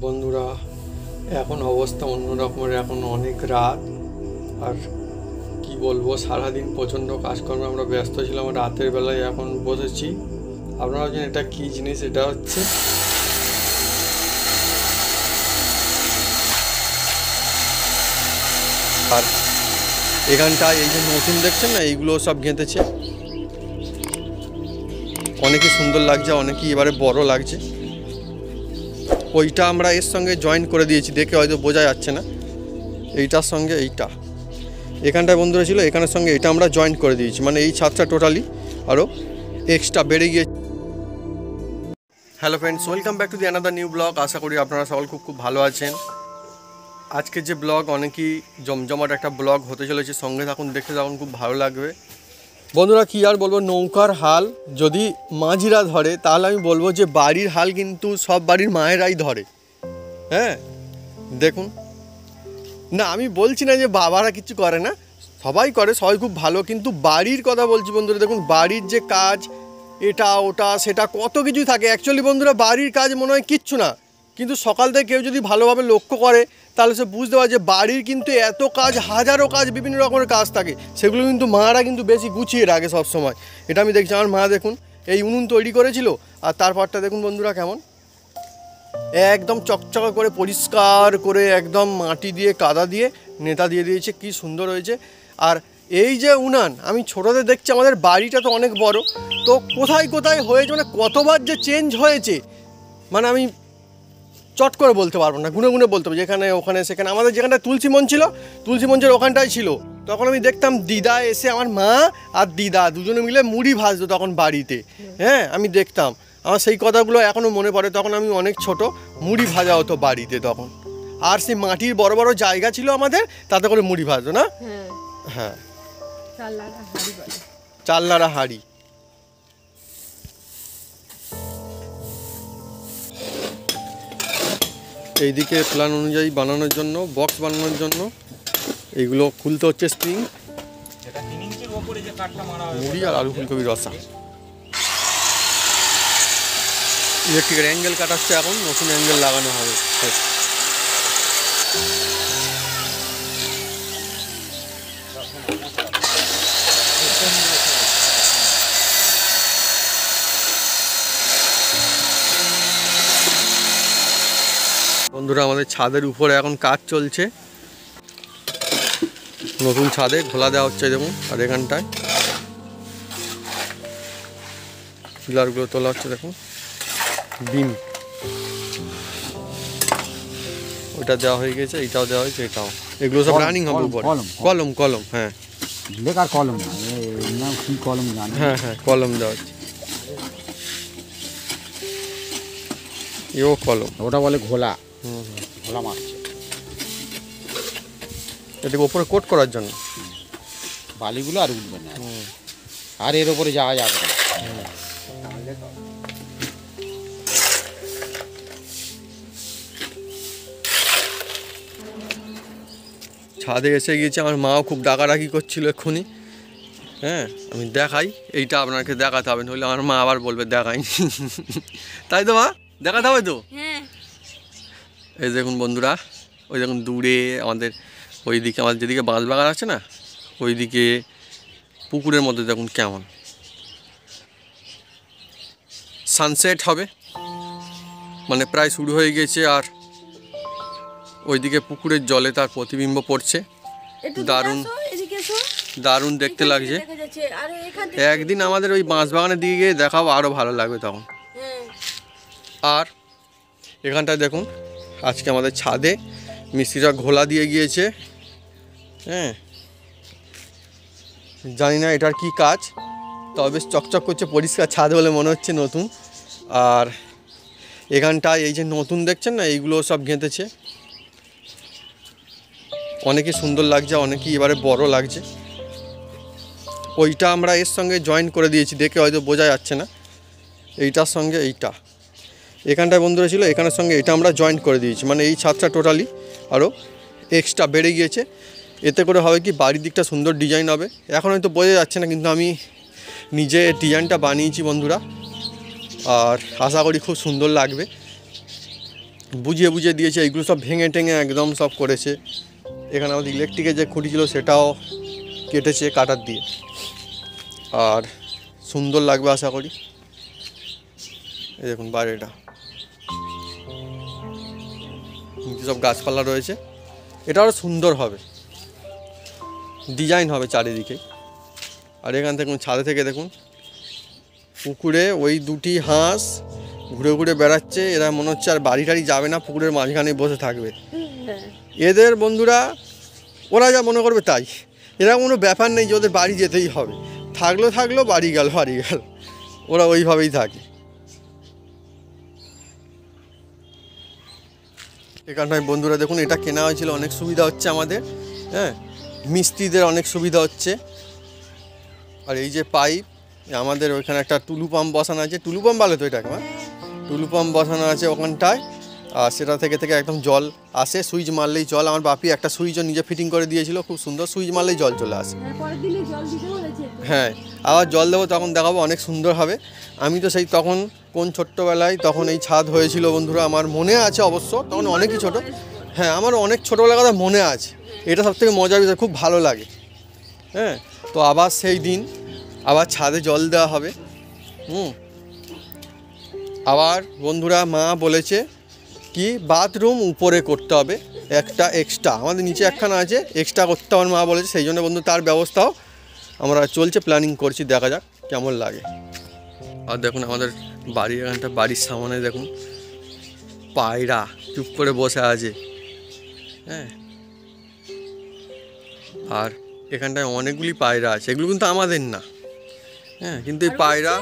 বন্ধুরা, এখন অবস্থা অন্যরকমের। এখন অনেক রাত, আর কি বলবো, সারাদিন প্রচণ্ড কাজকর্মে আমরা ব্যস্ত ছিলাম। রাতের বেলায় এখন বসেছি। আপনারা জানেন এটা কী জিনিস? এটা হচ্ছে আর এখানটায় এই যে নতুন দেখছেন না, এইগুলো সব গেঁথেছে। অনেকই সুন্দর লাগছে, অনেকই এবারে বড় লাগছে। ওইটা আমরা এর সঙ্গে জয়েন করে দিয়েছি, দেখে হয়তো বোঝা যাচ্ছে না। এইটার সঙ্গে এইটা এখানটায় বন্ধুরা ছিল, এখানের সঙ্গে এটা আমরা জয়েন করে দিয়েছি, মানে এই ছাদটা টোটালি আরও এক্সট্রা বেড়ে গিয়েছে। Hello friends, welcome back to the another new blog. আশা করি আপনারা সকল খুব ভালো আছেন। আজকের যে ব্লগ অনেকই জমজমাট একটা ব্লগ হতে চলেছে, সঙ্গে থাকুন, দেখতে থাকুন, খুব ভালো লাগবে। বন্ধুরা কী আর বলবো, নৌকার হাল যদি মাঝিরা ধরে তাহলে আমি বলবো যে বাড়ির হাল কিন্তু সব বাড়ির মায়েরাই ধরে। হ্যাঁ দেখুন না, আমি বলছি না যে বাবারা কিছু করে না, সবাই করে, সবাই খুব ভালো। কিন্তু বাড়ির কথা বলছি বন্ধুরা, দেখুন বাড়ির যে কাজ, এটা ওটা সেটা কত কিছুই থাকে। অ্যাকচুয়ালি বন্ধুরা বাড়ির কাজ মনে হয় কিচ্ছু না, কিন্তু সকাল থেকে কেউ যদি ভালোভাবে লক্ষ্য করে তাহলে সে বুঝতে পারে যে বাড়ির কিন্তু এত কাজ, হাজারো কাজ, বিভিন্ন রকমের কাজ থাকে। সেগুলো কিন্তু মারা কিন্তু বেশি গুছিয়ে রাখে সব সময়। এটা আমি দেখছি, আমার মা দেখুন এই উনুন তৈরি করেছিল, আর তারপরটা দেখুন বন্ধুরা কেমন একদম চকচকা করে পরিষ্কার করে একদম মাটি দিয়ে কাদা দিয়ে নেতা দিয়ে দিয়েছে, কি সুন্দর হয়েছে। আর এই যে উনান, আমি ছোটোদের দেখছি, আমাদের বাড়িটা তো অনেক বড়, তো কোথায় কোথায় হয়েছে, মানে কতবার যে চেঞ্জ হয়েছে, মানে আমি চট করে বলতে পারবো না, গুনে গুনে বলতে হবে। যেখানে ওখানে সেখানে আমাদের যেখানটায় তুলসী মঞ্চ ছিল, তুলসী মঞ্চের ওখানটায় ছিল, তখন আমি দেখতাম দিদা এসে, আমার মা আর দিদা দুজনে মিলে মুড়ি ভাজতো তখন বাড়িতে। হ্যাঁ আমি দেখতাম, আমার সেই কথাগুলো এখনও মনে পড়ে। তখন আমি অনেক ছোট, মুড়ি ভাজা হতো বাড়িতে তখন, আর সেই মাটির বড় বড় জায়গা ছিল আমাদের, তাতে করে মুড়ি ভাজতো না। হ্যাঁ চালনাড়া হাঁড়ি। এইদিকে প্ল্যান অনুযায়ী বানানোর জন্য, বক্স বানানোর জন্য এইগুলো খুলতে হচ্ছে স্প্রিং। মুড়ি আর আলু ফুলকপির রসা। ইলেকট্রিকের অ্যাঙ্গেল কাটাচ্ছে, এখন নতুন অ্যাঙ্গেল লাগানো হবে। বন্ধুরা আমাদের ছাদের উপরে এখন কাজ চলছে, নতুন ছাদে ঘোলা দেওয়া হচ্ছে দেখুন। আর এখানটায় পিলারগুলো তোলা হচ্ছে দেখুন, বিম ওইটা দেওয়া হয়ে গেছে, এইটাও দেওয়া হয়েছে, এটাও, এগুলো সব রানিং হবে উপরে। কলম কলম হ্যাঁ, বেকার কলম না, কি কলম জানি। হ্যাঁ হ্যাঁ কলম দেওয়া হচ্ছে, এও কলম, ওটা বলে ঘোলা। ঘোলা মারছে এটাকে ওপরে কোট করার জন্য, বালিগুলো আর উঠবে না, আর এর ওপরে যাওয়া যাবে না। ছাদে এসে গিয়েছে, আমার মাও খুব ডাকাডাকি করছিল এক্ষুনি। হ্যাঁ আমি দেখাই, এইটা আপনাকে দেখাতে হবে, নইলে আমার মা আবার বলবে দেখাই। তাই তো মা, দেখাতে হবে তো। এই দেখুন বন্ধুরা, ওই দেখুন দূরে আমাদের ওইদিকে, আমাদের যেদিকে বাঁশবাগান আছে না, ওইদিকে পুকুরের মধ্যে দেখুন কেমন সানসেট হবে, মানে প্রায় শুরু হয়ে গেছে। আর ওইদিকে পুকুরের জলে তার প্রতিবিম্ব পড়ছে, দারুণ দারুণ দেখতে লাগছে। একদিন আমাদের ওই বাঁশবাগানের দিকে গিয়ে দেখাবো, আরও ভালো লাগবে তখন। আর এখানটায় দেখুন, আজকে আমাদের ছাদে মিস্ত্রিরা ঘোলা দিয়ে গিয়েছে। হ্যাঁ জানি না এটার কি কাজ, তবে বেশ চকচক করছে, পরিষ্কার ছাদ বলে মনে হচ্ছে নতুন। আর এখানটায় এই যে নতুন দেখছেন না, এইগুলো সব গেঁথেছে, অনেকই সুন্দর লাগছে, অনেকই এবারে বড় লাগছে। ওইটা আমরা এর সঙ্গে জয়েন করে দিয়েছি, দেখে হয়তো বোঝা যাচ্ছে না। এইটার সঙ্গে এইটা এখানটায় বন্ধুরা ছিল, এখানের সঙ্গে এটা আমরা জয়েন করে দিয়েছি, মানে এই ছাদটা টোটালি আরও এক্সট্রা বেড়ে গিয়েছে। এতে করে হবে কি, বাড়ির দিকটা সুন্দর ডিজাইন হবে। এখন হয়তো বোঝা যাচ্ছে না, কিন্তু আমি নিজে ডিজাইনটা বানিয়েছি বন্ধুরা, আর আশা করি খুব সুন্দর লাগবে। বুঝিয়ে বুঝিয়ে দিয়েছে, এইগুলো সব ভেঙে টেঙে একদম সব করেছে। এখানে আমাদের ইলেকট্রিকের যে খুঁটি ছিল সেটাও কেটেছে কাটার দিয়ে। আর সুন্দর লাগবে আশা করি। এই দেখুন বাইরেটা সব গাছপালা রয়েছে, এটা আরও সুন্দর হবে, ডিজাইন হবে চারিদিকে। আর এখান থেকে ছাদে থেকে দেখুন পুকুরে ওই দুটি হাঁস ঘুরে ঘুরে বেড়াচ্ছে। এরা মনে হচ্ছে আর বাড়ি টাড়ি যাবে না, পুকুরের মাঝখানে বসে থাকবে। এদের বন্ধুরা ওরা যা মনে করবে তাই, এরা কোনো ব্যাপার নেই যে ওদের বাড়ি যেতেই হবে, থাকলো বাড়ি গেল, ওরা ওইভাবেই থাকে। এখানটায় বন্ধুরা দেখুন এটা কেনা হয়েছিল, অনেক সুবিধা হচ্ছে আমাদের, হ্যাঁ মিস্ত্রিদের অনেক সুবিধা হচ্ছে। আর এই যে পাইপ, আমাদের ওইখানে একটা টুলু পাম্প বসানো আছে, টুলু পাম্প বলে তো এটাকে, টুলু পাম্প বসানো আছে ওখানটায়। আর সেটা থেকে একদম জল আসে, সুইচ মারলেই জল। আমার বাপি একটা সুইচও নিজে ফিটিং করে দিয়েছিল, খুব সুন্দর, সুইচ মারলেই জল চলে আসে। হ্যাঁ আবার জল দেবো তখন দেখাবো, অনেক সুন্দর হবে। আমি তো সেই তখন কোন ছোট্টবেলায় তখন এই ছাদ হয়েছিল বন্ধুরা, আমার মনে আছে অবশ্য, তখন অনেকই ছোটো। হ্যাঁ আমার অনেক ছোটোবেলার কথা মনে আছে। এটা সবথেকে মজার বিষয়, খুব ভালো লাগে। হ্যাঁ তো আবার সেই দিন আবার ছাদে জল দেওয়া হবে। আবার বন্ধুরা মা বলেছে কি বাথরুম উপরে করতে হবে একটা এক্সট্রা, আমাদের নিচে একখানা আছে, এক্সট্রা করতে হবে মা বলেছে। সেই জন্য বন্ধু তার ব্যবস্থাও আমরা চলছে, প্ল্যানিং করছি, দেখা যাক কেমন লাগে। আর দেখুন আমাদের বাড়ির এখানটা, বাড়ির সামনে দেখুন পায়রা চুপ করে বসে আছে। হ্যাঁ আর এখানটায় অনেকগুলি পায়রা আছে, এগুলো কিন্তু আমাদের না। হ্যাঁ কিন্তু এই পায়রা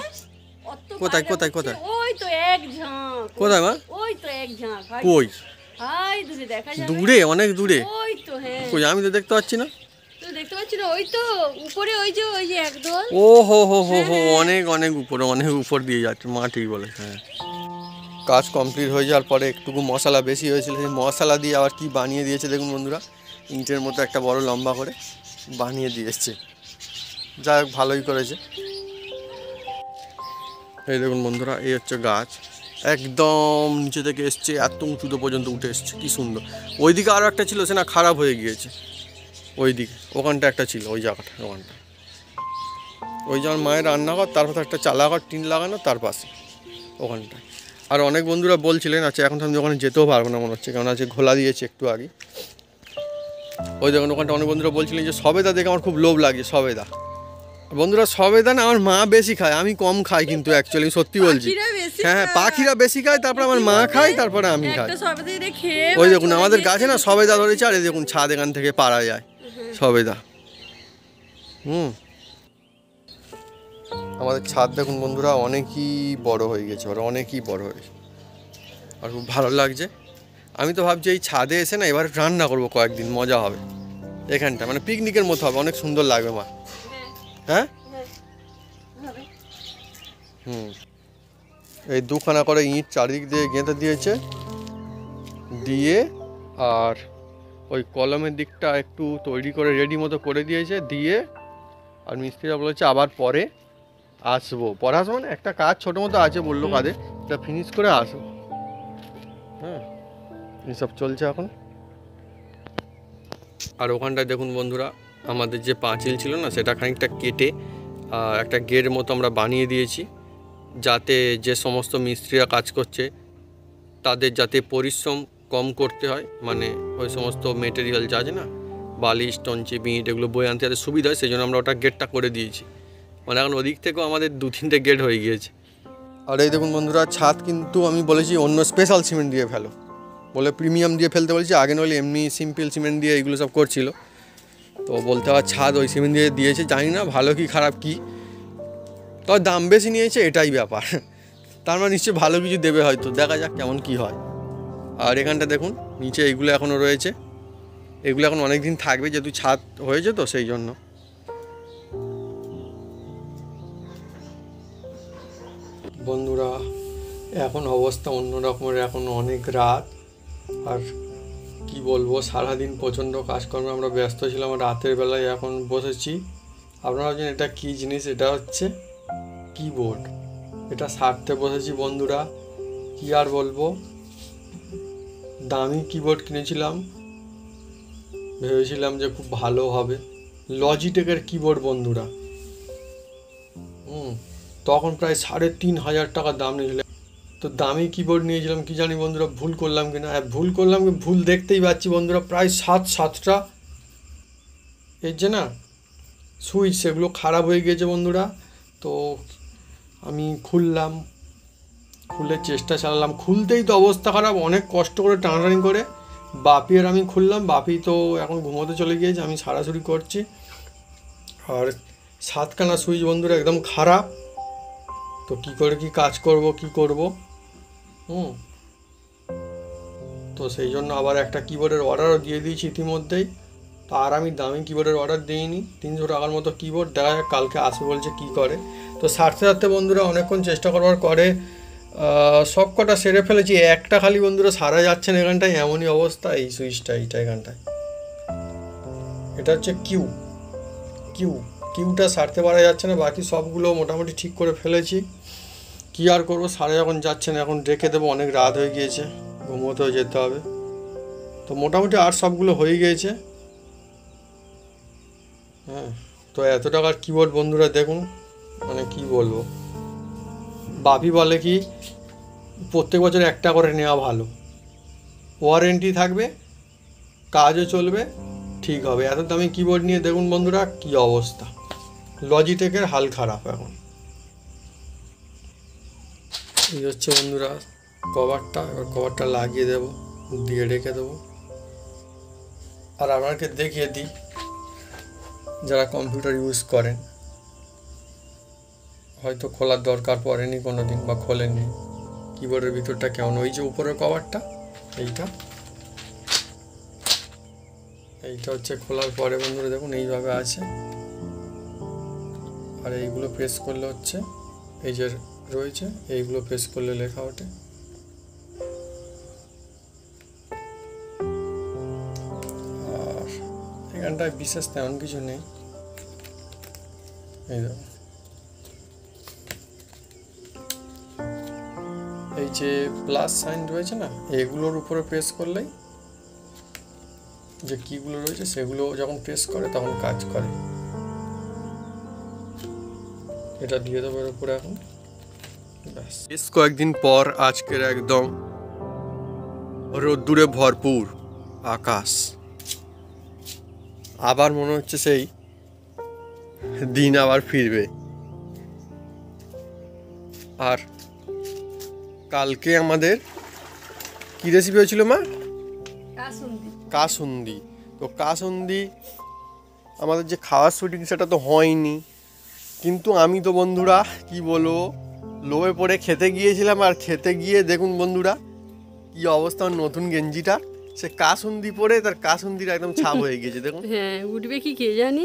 কোথায় কোথায় কোথায় ওই তো এক ঝাঁক, কোথায় মা? ওই তো এক ঝাঁক, কই? হাই দূরে দেখা যাবে, দূরে, অনেক দূরে। ওই তো হ্যাঁ, কই আমি তো দেখতে পাচ্ছি না। তুই দেখতে পাচ্ছিস না? ওই তো উপরে, ওই যে একদল। ও হো হো হো হো, অনেক অনেক উপরে, অনেক উপর দিয়ে যাচ্ছে, মা ঠিক বলে। হ্যাঁ কাজ কমপ্লিট হয়ে যাওয়ার পরে একটুকু মশলা বেশি হয়েছিল, সেই মশলা দিয়ে আবার কি বানিয়ে দিয়েছে দেখুন বন্ধুরা, ইঁটের মতো একটা বড় লম্বা করে বানিয়ে দিয়ে এসছে। যাই হোক ভালোই করেছে। এই দেখুন বন্ধুরা এই হচ্ছে গাছ, একদম নিচে থেকে এসছে, এত উঁচুতে পর্যন্ত উঠে এসছে, কি সুন্দর। ওইদিকে আরও একটা ছিল, সে না খারাপ হয়ে গিয়েছে। ওইদিকে ওখানটা একটা ছিল, ওই জায়গাটা, ওখানটা ওই যে আমার মায়ের রান্নাঘর, তারপর একটা চালাঘর টিন লাগানো তার পাশে ওখানটায়। আর অনেক বন্ধুরা বলছিলেন, আচ্ছা এখন তো আমি ওখানে যেতেও পারবো না মনে হচ্ছে, কারণ আজকে ঘোলা দিয়েছে একটু আগে। ওই দেখুন ওখানটা অনেক বন্ধুরা বলছিলেন যে সবেদা দেখে আমার খুব লোভ লাগে, সবেদা। বন্ধুরা সবেদা না আমার মা বেশি খায়, আমি কম খাই, কিন্তু অ্যাকচুয়ালি সত্যি বলছি। হ্যাঁ পাখিরা বেশি খায়, তারপরে আমার মা খায়, তারপরে আমি খাই। ওই দেখুন আমাদের গাছে না সবেদা ধরেছে, আর এই দেখুন ছাদ এখান থেকে পারা যায় সবেদা। আমাদের ছাদ দেখুন বন্ধুরা অনেকই বড় হয়ে গেছে, ওরা অনেকই বড় হয়েছে, আর খুব ভালো লাগছে। আমি তো ভাবছি এই ছাদে এসে না এবার রান্না করবো কয়েকদিন, মজা হবে এখানটা, মানে পিকনিকের মতো হবে, অনেক সুন্দর লাগবে মা। হ্যাঁ এই দুখানা করে ইঁট চারিদিক দিয়ে গেঁথে দিয়েছে, দিয়ে আর ওই কলমের দিকটা একটু তৈরি করে রেডি মতো করে দিয়েছে, দিয়ে আর মিস্ত্রিরা বলেছে আবার পরে আসবো, পরে আসবো মানে একটা কাজ ছোটো মতো আছে বললো, কাজে এটা ফিনিশ করে আসবো। হ্যাঁ এইসব চলছে এখন। আর ওখানটায় দেখুন বন্ধুরা আমাদের যে পাঁচিল ছিল না, সেটা খানিকটা কেটে একটা গেট মতো আমরা বানিয়ে দিয়েছি, যাতে যে সমস্ত মিস্ত্রিরা কাজ করছে তাদের যাতে পরিশ্রম কম করতে হয়, মানে ওই সমস্ত মেটেরিয়াল যা আছে না, বালি স্টোন চিপিট এগুলো বয়ে আনতে যাতে সুবিধা হয়, সেই জন্য আমরা ওটা গেটটা করে দিয়েছি। মানে এখন ওদিক থেকেও আমাদের 2-3টে গেট হয়ে গিয়েছে। আর এই দেখুন বন্ধুরা ছাদ কিন্তু আমি বলেছি অন্য স্পেশাল সিমেন্ট দিয়ে ফেলো, বলে প্রিমিয়াম দিয়ে ফেলতে বলেছি, আগে নইলে এমনি সিম্পল সিমেন্ট দিয়ে এইগুলো সব করছিল। তো বলতে হয় ছাদ ওই সিমেন্ট দিয়ে দিয়েছে, জানি না ভালো কি খারাপ কি, তবে দাম বেশি নিয়েছে এটাই ব্যাপার, তার মানে নিশ্চয়ই ভালো কিছু দেবে হয়তো, দেখা যাক কেমন কি হয়। আর এখানটা দেখুন নিচে এইগুলো এখনও রয়েছে, এগুলো এখন অনেক দিন থাকবে যেহেতু ছাদ হয়েছে তো সেই জন্য। বন্ধুরা এখন অবস্থা অন্য রকমের, এখন অনেক রাত, আর কি বলবো সারাদিন প্রচণ্ড কাজকর্মে আমরা ব্যস্ত ছিলাম, রাতের বেলায় এখন বসেছি। আপনারা ভাবছেন এটা কী জিনিস, এটা হচ্ছে কিবোর্ড, এটা সারতে বসেছি বন্ধুরা, কি আর বলবো। দামি কিবোর্ড কিনেছিলাম, ভেবেছিলাম যে খুব ভালো হবে, লজিটেকের কিবোর্ড বন্ধুরা। তখন প্রায় 3,500 টাকা দাম নিয়েছিল। তো দামি কিবোর্ড নিয়েছিলাম, কি জানি বন্ধুরা ভুল করলাম কিনা। হ্যাঁ ভুল করলাম, ভুল দেখতেই পাচ্ছি বন্ধুরা, প্রায় 7টা এর যে না সুইচ সেগুলো খারাপ হয়ে গিয়েছে বন্ধুরা। তো আমি খুললাম, খুলে চেষ্টা চালালাম, খুলতেই তো অবস্থা খারাপ, অনেক কষ্ট করে টানাটানি করে বাপি আর আমি খুললাম। বাপি তো এখন ঘুমোতে চলে গিয়েছে, আমি সারাসরি করছি। আর 7খানা সুইচ বন্ধুরা একদম খারাপ। তো কী করে কি কাজ করব, কি করব। তো সেই জন্য আবার একটা কিবোর্ডের অর্ডারও দিয়ে দিয়েছি ইতিমধ্যেই। তো আর আমি দামি কিবোর্ডের অর্ডার দিইনি, 300 টাকার মতো কিবোর্ড, দেখা যাক কালকে আসবে বলছে, কি করে। তো সারতে সারতে বন্ধুরা অনেকক্ষণ চেষ্টা করবার পরে সব কটা সেরে ফেলেছি, একটা খালি বন্ধুরা সারা যাচ্ছে না এখানটায়, এমনই অবস্থা। এই সুইচটা এখানটায়, এটা হচ্ছে কিউটা সারতে পারা যাচ্ছে না, বাকি সবগুলো মোটামুটি ঠিক করে ফেলেছি। কি আর করবো, সারা যখন যাচ্ছে না এখন রেখে দেবো, অনেক রাত হয়ে গিয়েছে, ঘুমোতেও যেতে হবে। তো মোটামুটি আর সবগুলো হয়ে গিয়েছে। হ্যাঁ, তো এত টাকার কিবোর্ড বন্ধুরা দেখুন, মানে কি বলবো। বাপি বলে কি প্রত্যেক বছর একটা করে নেওয়া ভালো, ওয়ারেন্টি থাকবে, কাজও চলবে, ঠিক হবে। এত দামি কিবোর্ড নিয়ে দেখুন বন্ধুরা কি অবস্থা, লজিটেকের হাল খারাপ এখন। এই হচ্ছে বন্ধুরা কভারটা, এবার কভারটা লাগিয়ে দেবো, দিয়ে রেখে দেবো। আর আপনাকে দেখিয়ে দিই, যারা কম্পিউটার ইউজ করেন হয়তো খোলার দরকার পড়েনি কোনো দিন বা খোলেননি, কিবোর্ডের ভিতরটা কেমন। ওই যে উপরের কভারটা, এইটা হচ্ছে খোলার পরে বন্ধুরা দেখুন এইভাবে আছে। আর এইগুলো প্রেস করলে হচ্ছে, এই যে রয়েছে এইগুলো প্রেস করলে লেখা ওঠে। আর এখানটায় বিশেষ তেমন কিছু নেই, এই দেখুন এই যে প্লাস সাইন রয়েছে না, এগুলোর উপরে প্রেস করলেই যে কিগুলো রয়েছে সেগুলো যখন প্রেস করে তখন কাজ করে। এটা দিয়ে দেবো এর উপরে এখন। ব্যাস, বেশ কয়েকদিন পর আজকের একদম রোদ্দুরে ভরপুর আকাশ, আবার মনে হচ্ছে সেই দিন আবার ফিরবে। আর কালকে আমাদের কি রেসিপি হয়েছিল মা? কাসুন্দি। তো কাসুন্দি আমাদের যে খাওয়ার শুটিং সেটা তো হয়নি, কিন্তু আমি তো বন্ধুরা কি বলবো, লোভে পড়ে খেতে গিয়েছিলাম। আর খেতে গিয়ে দেখুন বন্ধুরা কি অবস্থা, নতুন গেঞ্জিটা সে কাসুন্দি পরে তার কাসুন্দির একদম ছাপ হয়ে গিয়েছে দেখুন। হ্যাঁ, উঠবে কি কে জানি।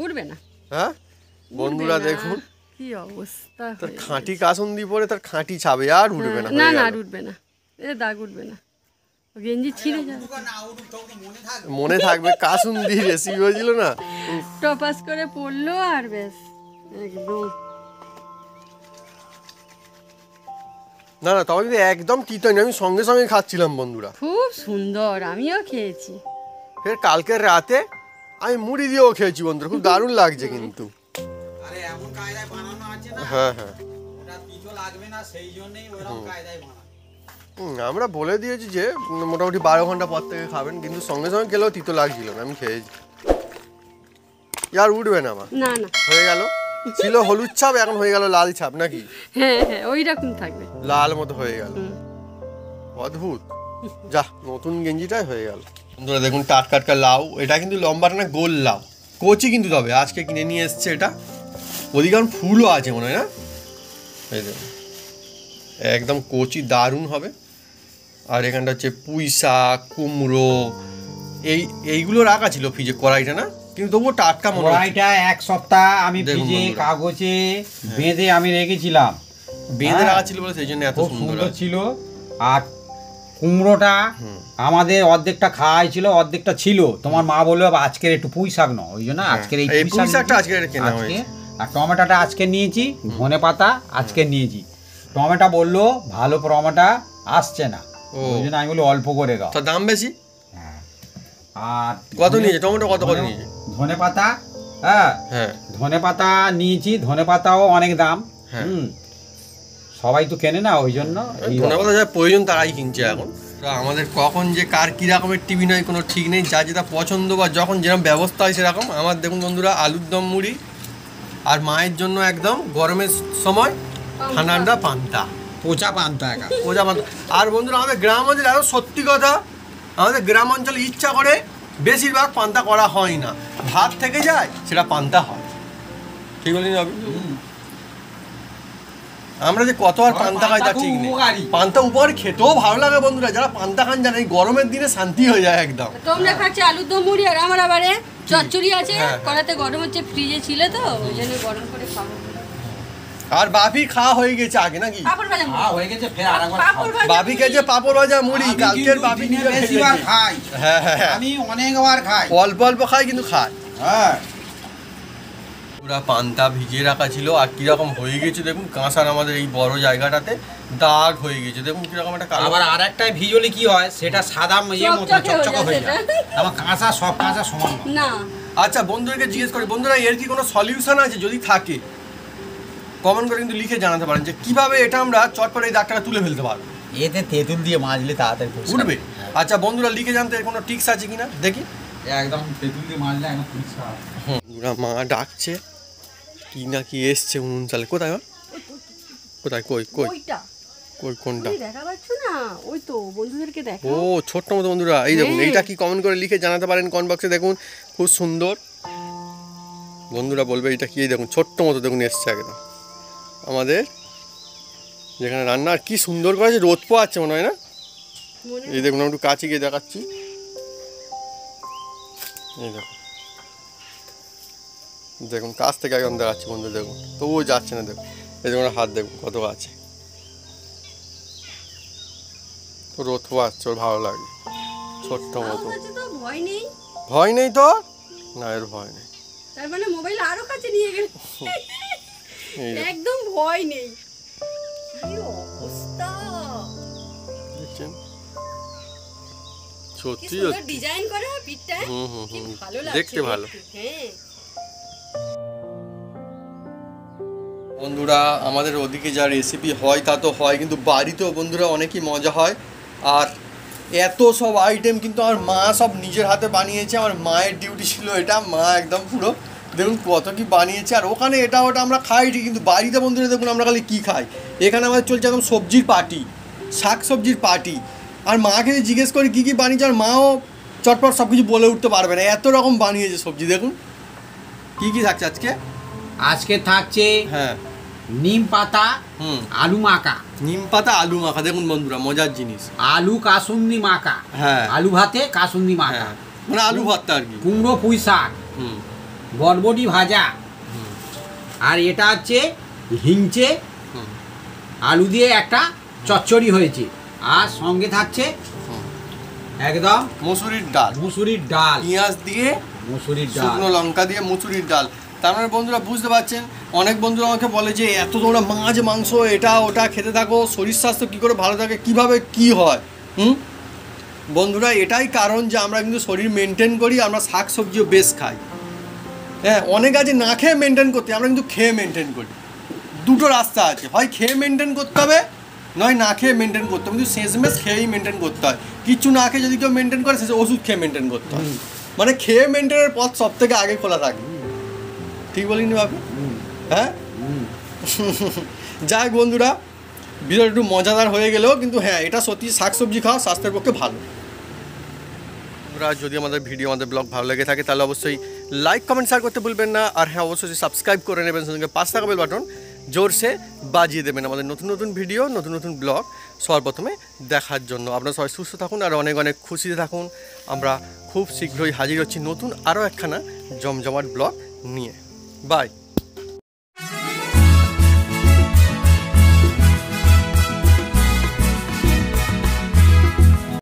উঠবে না। হ্যাঁ বন্ধুরা দেখুন কি অবস্থা, তার খাঁটি কাসুন্দি পরে তার খাঁটি ছাবে, আর উঠবে না। না না, আর উঠবে না, এ দাগ উঠবে না, গেঞ্জি ছিঁড়ে যাবে। মনে থাকবে কাসুন্দি রেসিপি হয়েছিল না, টপাস করে পড়লো আর ব্যাস একদম। না না, তবে কিন্তু একদম তিতানি, আমি সঙ্গে সঙ্গে খাচ্ছিলাম বন্ধুরা, খুব সুন্দর, আমিও খেয়েছি। ফের কালকের রাতে আমি মুড়ি দিয়েও খেয়েছি বন্ধুরা, খুব দারুণ লাগছে কিন্তু। হ্যাঁ হ্যাঁ, আমরা বলে দিয়েছি যে মোটামুটি 12 ঘন্টা পর থেকে খাবেন, কিন্তু সঙ্গে সঙ্গে খেলেও তিতো লাগছিল না, আমি খেয়েছি। আর উঠবে না আমার, না না, হয়ে গেল, ছিল হলুদ ছাপ এখন হয়ে গেল লাল ছাপ নাকি? হ্যাঁ হ্যাঁ, ওই রকম থাকবে, লাল মতো হয়ে গেল, অদ্ভুত। যা, নতুন গেঞ্জিটাই হয়ে গেল। বন্ধুরা দেখুন টাটকা লাউ, এটা কিন্তু লম্বাটা না, গোল লাউ, কচি কিন্তু, তবে আজকে কিনে নিয়ে এসছে এটা, ওদিকে ফুলও আছে মনে হয় না, এই দেখুন একদম কচি, দারুণ হবে। আর এখানটা হচ্ছে পুঁই শাক, কুমড়ো, এইগুলো রাখা ছিল ফ্রিজে, কড়াইটা না, কিন্তু তবুও টাটকা মনে হয়। কড়াইটা 1 সপ্তাহ আমি ফ্রিজে কাগজে বেঁধে আমি রেখেছিলাম, বেঁধে রাখা ছিল বলে সেই জন্য এত সুন্দর ছিল। আর কুমড়োটা আমাদের অর্ধেকটা খাওয়াই ছিল, অর্ধেকটা ছিল, তোমার মা বললো আজকের একটু পুঁই শাক নাও, ওই জন্য আজকের এই পুঁই শাকটা আজকে আর টমেটোটা আজকে নিয়েছি, ধনে পাতা আজকে নিয়েছি। টমেটো বললো ভালো টমেটো আসছে না, ওই জন্য আমি বলি অল্প করে দাও। তার দাম বেশি। হ্যাঁ। আর কত নিয়েছে টমেটো, কত করে নিয়েছে? ধনে পাতা, হ্যাঁ হ্যাঁ ধনে পাতা নিয়েছি, ধনে পাতাও অনেক দাম। হ্যাঁ। সবাই তো কেনে না, ওই জন্য ধনে পাতা যা প্রয়োজন তারাই কিনছে এখন। আমাদের কখন যে কার কী রকমের টিভি নয় কোনো ঠিক নেই, যা যেটা পছন্দ বা যখন যেরকম ব্যবস্থা হয় সেরকম। আমার দেখুন বন্ধুরা, আলুর দম মুড়ি, আর মায়ের জন্য একদম গরমের সময় ঠান্ডা পান্তা, পচা পান্তা একা। ওজা পান্তা। আর বন্ধুরা আমাদের গ্রাম অঞ্চলে আরও সত্যি কথা, আমাদের গ্রাম অঞ্চলে ইচ্ছা করে বেশিরভাগ পান্তা করা হয় না, ভাত থেকে যায় সেটা পান্তা হয়। ঠিক বলিনি হবে? আমরা যে কত আর পান্তা খাই তা ঠিক নেই। পান্তা উপকারী, খেতেও ভালো লাগে বন্ধুরা। যারা পান্তা খান জানে এই গরমের দিনে শান্তি হয়ে যায় একদম। তোমরা খাচ্ছে আলুর দম মুড়ি, আর আমার আবারে চচ্চড়ি আছে, হ্যাঁ। কড়াতে গরম হচ্ছে, ফ্রিজে ছিল তো ওই জন্য গরম করে খাবো। আর বাপি খাওয়া হয়ে গেছে আগে নাকি? পাপড় ভাজা মুড়ি। হয়ে গেছে, ফের আরেকবার পাপড় ভাজা বাপি খেয়েছে পাপড় ভাজা মুড়ি, কালকের বাপি নিজে বেশিবার খেয়েছে। খাই। হ্যাঁ হ্যাঁ হ্যাঁ, আমি অনেকবার খাই। অল্প অল্প খাই কিন্তু খায়। হ্যাঁ পুরা পান্তা ভিজিয়ে রাখা ছিল, আর কিরকম হয়ে গেছে দেখুন। কাঁসার আমাদের এই বড় জায়গাটাতে দাগ হয়ে গেছে দেখুন, কিরকম একটা কালো। আবার আরেকটাই ভিজলে কি হয়, সেটা সাদা ইয়ে মতো চকচকে হয়ে যায়। আমার কাঁচা, সব কাঁচা সমান নয়। না। আচ্ছা বন্ধুদেরকে জিজ্ঞেস করি, বন্ধুরা এর কি কোনো সলিউশন আছে? যদি থাকে কমেন্ট করে কিন্তু লিখে জানাতে পারেন যে কিভাবে এটা আমরা চটপট এই দাগটা তুলে ফেলতে পারবো। এতে তেঁতুল দিয়ে মাজলে তাড়াতাড়ি উঠবে। আচ্ছা বন্ধুরা লিখে জানতে এর কোনো টিক্স আছে কিনা দেখি। একদম তেঁতুল দিয়ে মাজলে একদম পরিষ্কার। বন্ধুরা মা ডাকছে, কি না কি এসছে উনুন চালে। কোথায় মা? কোথায়? কই কই ওইটা কই কোনটা? ওই দেখা পাচ্ছ না, ওই তো বন্ধুদেরকে দেখো। ও ছোট্ট মতো বন্ধুরা, এই দেখুন হ্যাঁ। এইটা কি কমেন্ট করে লিখে জানাতে পারেন কমেন্ট বক্সে। দেখুন খুব সুন্দর বন্ধুরা বলবে এটা কি। এই দেখুন ছোট্ট মতো দেখুন এসছে একদম আমাদের যেখানে রান্না। আর কি সুন্দর করেছে, রোদ পোয়াচ্ছে মনে হয় না? মনে এই দেখুন আমি একটু কাছে গিয়ে দেখাচ্ছি। এই দেখুন দেখুন কাছ থেকে একদম দেখাচ্ছি বন্ধু, দেখুন তবুও যাচ্ছে না। দেখুন এই দেখুন হাত দেখুন কত আছে, তো রোদ পোয়াচ্ছে, ওর ভালো লাগে ছোট্ট মতো। আমার কাছে তো ভয় নেই, ভয় নেই তো? না এর ভয় নেই। তার মানে মোবাইল আরো কাছে নিয়ে গেল। এই দেখুন, একদম ভয় নেই। কি অবস্থা, দেখছেন কি সত্যি সুন্দর ডিজাইন করা পিঠটা। হুম হুম কি হুম, ভালো লাগছে দেখতে ভালো। হ্যাঁ বন্ধুরা আমাদের ওদিকে যা রেসিপি হয় তা তো হয়, কিন্তু বাড়িতেও বন্ধুরা অনেকই মজা হয়। আর এত সব আইটেম কিন্তু আমার মা সব নিজের হাতে বানিয়েছে। আমার মায়ের ডিউটি ছিল এটা, মা একদম পুরো দেখুন কত কি বানিয়েছে। আর ওখানে এটা ওটা আমরা খাই ঠিক, কিন্তু বাড়িতে বন্ধুরা দেখুন আমরা খালি কী খাই। এখানে আমাদের চলছে একদম সবজির পার্টি, শাক সবজির পার্টি। আর মাকে যদি জিজ্ঞেস করি কী কী বানিয়েছে, আর মাও চটপট সব কিছু বলে উঠতে পারবে না, এত রকম বানিয়েছে সবজি। দেখুন কী কী থাকছে আজকে। আজকে থাকছে হ্যাঁ নিম পাতা, হুম, আলু মাখা, নিম পাতা আলু মাখা। দেখুন বন্ধুরা মজার জিনিস। আলু কাসুন্দি মাখা, হ্যাঁ আলু ভাতে কাসুন্দি মাখা, হ্যাঁ, মানে আলু ভর্তা আর কি। কুমড়ো পুঁই শাক, হুম বরবটি ভাজা, আর এটা হচ্ছে হিংচে হুম আলু দিয়ে একটা চচ্চড়ি হয়েছে। আর সঙ্গে থাকছে হুম। একদম মসুরির ডাল, মুসুরির ডাল, পেঁয়াজ দিয়ে মুসুরির ডাল। শুকনো লঙ্কা দিয়ে মুসুরির ডাল। তার মানে বন্ধুরা বুঝতে পারছেন, অনেক বন্ধুরা আমাকে বলে যে এত তোমরা মাছ মাংস এটা ওটা খেতে থাকো, শরীর স্বাস্থ্য কী করে ভালো থাকে, কীভাবে কি হয়। বন্ধুরা এটাই কারণ যে আমরা কিন্তু শরীর মেনটেন করি, আমরা শাক সবজিও বেশ খাই। হ্যাঁ অনেক আছে না খেয়ে মেনটেন করতে, আমরা কিন্তু খেয়ে মেনটেন করি। দুটো রাস্তা আছে, হয় খেয়ে মেনটেন করতে হবে, নয় না খেয়ে মেনটেন করতে হবে। কিন্তু শেষমেশ খেয়েই মেনটেন করতে হয়। কিচ্ছু না খেয়ে যদি কেউ মেনটেন করে শেষে ওষুধ খেয়ে মেনটেন করতে হয়। মানে খেয়ে মেনটেনের পথ সব থেকে আগে খোলা থাকে। ঠিক বলিনি বাবু? হ্যাঁ যাই বন্ধুরা ভিডিওটা একটু মজাদার হয়ে গেলেও কিন্তু হ্যাঁ এটা সত্যি শাকসবজি খাওয়া স্বাস্থ্যের পক্ষে ভালো। বন্ধুরা যদি আমাদের ভিডিও আমাদের ব্লগ ভালো লেগে থাকে তাহলে অবশ্যই লাইক কমেন্ট শেয়ার করতে ভুলবেন না। আর হ্যাঁ অবশ্যই সাবস্ক্রাইব করে নেবেন, সঙ্গে পাশে থাকা বেল বাটন জোরসে বাজিয়ে দেবেন আমাদের নতুন নতুন ভিডিও নতুন নতুন ব্লগ সবার প্রথমে দেখার জন্য। আপনারা সবাই সুস্থ থাকুন আর অনেক অনেক খুশিতে থাকুন। আমরা খুব শীঘ্রই হাজির হচ্ছি নতুন আরও একখানা জমজমাট ব্লগ নিয়ে। বাই।